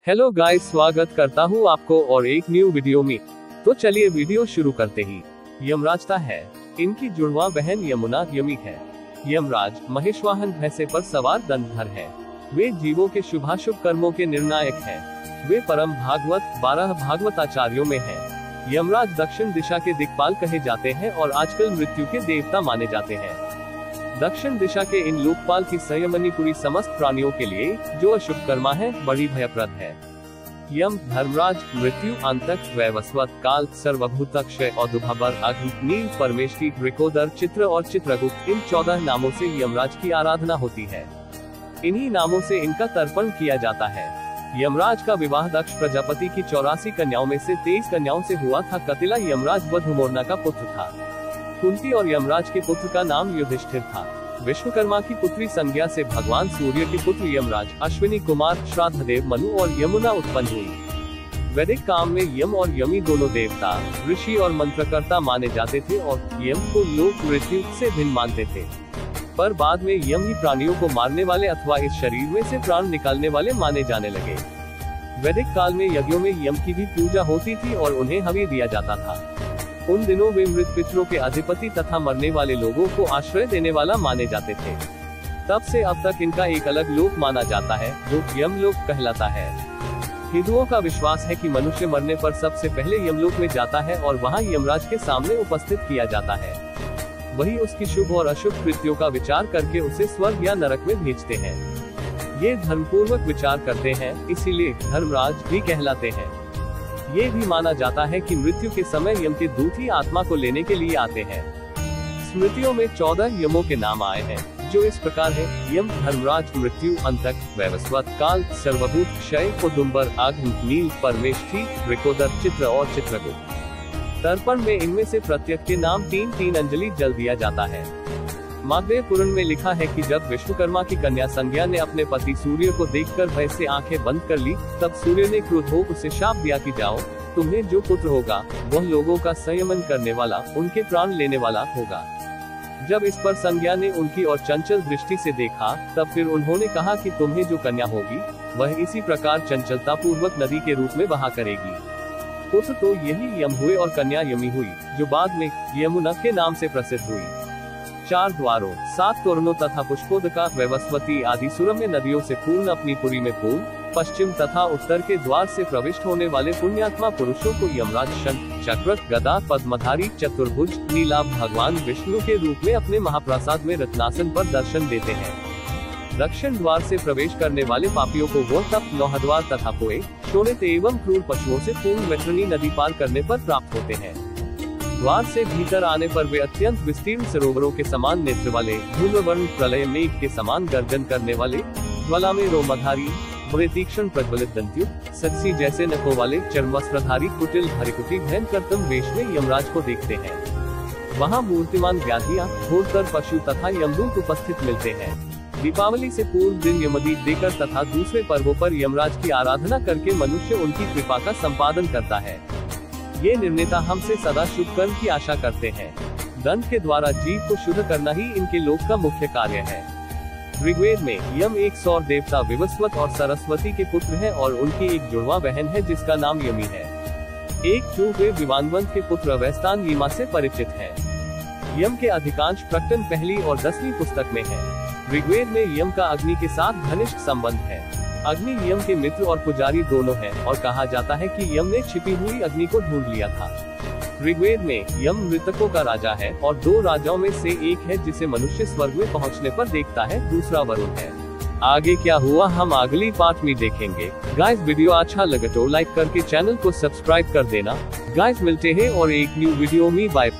Hello guys, स्वागत करता हूँ आपको और एक न्यू वीडियो में। तो चलिए वीडियो शुरू करते ही। यमराजता है, इनकी जुड़वा बहन यमुना यमी है। यमराज महेशवाहन भैंसे पर सवार दंडधर है। वे जीवों के शुभाशुभ कर्मों के निर्णायक हैं। वे परम भागवत 12 भागवताचार्यों में हैं। यमराज दक्षिण दिशा के दिक्पाल कहे जाते हैं और आजकल मृत्यु के देवता माने जाते हैं। दक्षिण दिशा के इन लोकपाल की संयमनी पूरी समस्त प्राणियों के लिए, जो अशुभ कर्मा है, बड़ी भयप्रद है। यम, धर्मराज, मृत्यु, अंतक, वैवस्वत, काल, सर्वभूतक्षय, औदुभाबर, अग्नि, नील, परमेष्टि, रिकोदर, चित्र और चित्रगुप्त, इन 14 नामों से यमराज की आराधना होती है। इन्हीं नामों से इनका तर्पण किया जाता है। यमराज का विवाह दक्ष प्रजापति की 84 कन्याओं में से 23 कन्याओं से हुआ था। कतिला यमराज व धूमोरना का पुत्र था। कुंती और यमराज के पुत्र का नाम युधिष्ठिर था। विश्वकर्मा की पुत्री संज्ञा से भगवान सूर्य के पुत्र यमराज, अश्विनी कुमार, श्राद्धदेव मनु और यमुना उत्पन्न हुई। वैदिक काल में यम और यमी दोनों देवता, ऋषि और मंत्रकर्ता माने जाते थे और यम को लोक मृत्यु से भिन्न मानते थे। पर बाद में यम ही प्राणियों को मारने वाले अथवा इस शरीर में से प्राण निकालने वाले माने जाने लगे। वैदिक काल में यज्ञों में यम की भी पूजा होती थी और उन्हें हवि दिया जाता था। उन दिनों वे मृत पितरों के अधिपति तथा मरने वाले लोगों को आश्रय देने वाला माने जाते थे। तब से अब तक इनका एक अलग लोक माना जाता है, जो यमलोक कहलाता है। हिंदुओं का विश्वास है कि मनुष्य मरने पर सबसे पहले यमलोक में जाता है और वहां यमराज के सामने उपस्थित किया जाता है। वही उसकी शुभ और अशुभ कृत्यों का विचार करके उसे स्वर्ग या नरक में भेजते हैं। ये धर्मपूर्वक विचार करते हैं, इसीलिए धर्मराज भी कहलाते हैं। ये भी माना जाता है कि मृत्यु के समय यम के दूत ही आत्मा को लेने के लिए आते हैं। स्मृतियों में 14 यमों के नाम आए हैं, जो इस प्रकार है: यम, धर्मराज, मृत्यु, अंतक, वैवस्वत, काल, सर्वभूत, क्षय, औदुंबर, अग्नि, नील, परमेष्टि, रिकोदर, चित्र और चित्रगुप्त। तर्पण में इनमें से प्रत्येक के नाम 3-3 अंजलि जल दिया जाता है। मागधेय पुराण में लिखा है कि जब विश्वकर्मा की कन्या संज्ञा ने अपने पति सूर्य को देखकर भय से आंखें बंद कर ली, तब सूर्य ने क्रुद्ध हो उसे शाप दिया कि जाओ, तुम्हें जो पुत्र होगा वह लोगों का संयमन करने वाला, उनके प्राण लेने वाला होगा। जब इस पर संज्ञा ने उनकी और चंचल दृष्टि से देखा, तब फिर उन्होंने कहा कि तुम्हें जो कन्या होगी वह इसी प्रकार चंचलता पूर्वक नदी के रूप में बहा करेगी। पुत्र तो यही यम हुए और कन्या यमी हुई, जो बाद में यमुना के नाम से प्रसिद्ध हुई। 4 द्वारों, 7 तोरणों तथा पुष्पोदका, वैवस्वती आदि सुरम्य नदियों से पूर्ण अपनी पुरी में पूर्व, पश्चिम तथा उत्तर के द्वार से प्रविष्ट होने वाले पुण्यात्मा पुरुषों को यमराज शंख, चक्र, गदा, पद्मधारी, चतुर्भुज, नीलाभ भगवान विष्णु के रूप में अपने महाप्रसाद में रत्नासन पर दर्शन देते हैं। दक्षिण द्वार से प्रवेश करने वाले पापियों को वह तप नौहद्वार तथा पोए, शोणित एवं क्रूर पशुओं से पूर्ण वैतरणी नदी पार करने पर प्राप्त होते हैं। द्वार से भीतर आने पर वे अत्यंत विस्तीर्ण सरोवरों के समान नेत्र वाले, धूम्रवर्ण प्रलय मेघ के समान गर्जन करने वाले, ज्वाला में रोमधारी, बड़े तीक्ष्ण प्रज्वलित दंतयुक्त, सक्सी जैसे नखों वाले, चर्मवस्त्रधारी, कुटिल हरिकुटी भयंकरतम वेश में यमराज को देखते हैं। वहाँ मूर्तिमान व्याधियाँ, घोरतर पशु तथा यमदूत उपस्थित मिलते हैं। दीपावली से पूर्व दिन यमदीप देकर तथा दूसरे पर्वों पर यमराज की आराधना करके मनुष्य उनकी कृपा का संपादन करता है। ये निर्णेता हमसे सदा शुभ कर्म की आशा करते हैं। दंड के द्वारा जीव को शुद्ध करना ही इनके लोक का मुख्य कार्य है। ऋग्वेद में यम एक सौर देवता विवस्वत और सरस्वती के पुत्र है और उनकी एक जुड़वा बहन है जिसका नाम यमी है। एक जो वे विवानवंत के पुत्र अवैस्तान यमा से परिचित है। यम के अधिकांश प्रकटन पहली और 10वीं पुस्तक में है। ऋग्वेद में यम का अग्नि के साथ घनिष्ठ संबंध है। अग्नि यम के मित्र और पुजारी दोनों हैं और कहा जाता है कि यम ने छिपी हुई अग्नि को ढूंढ लिया था। ऋग्वेद में यम मृतकों का राजा है और 2 राजाओं में से एक है जिसे मनुष्य स्वर्ग में पहुंचने पर देखता है, दूसरा वरुण है। आगे क्या हुआ हम अगली पार्ट में देखेंगे। गाइस, वीडियो अच्छा लगे तो लाइक करके चैनल को सब्सक्राइब कर देना। गाइस, मिलते हैं और एक न्यू वीडियो में। बाय।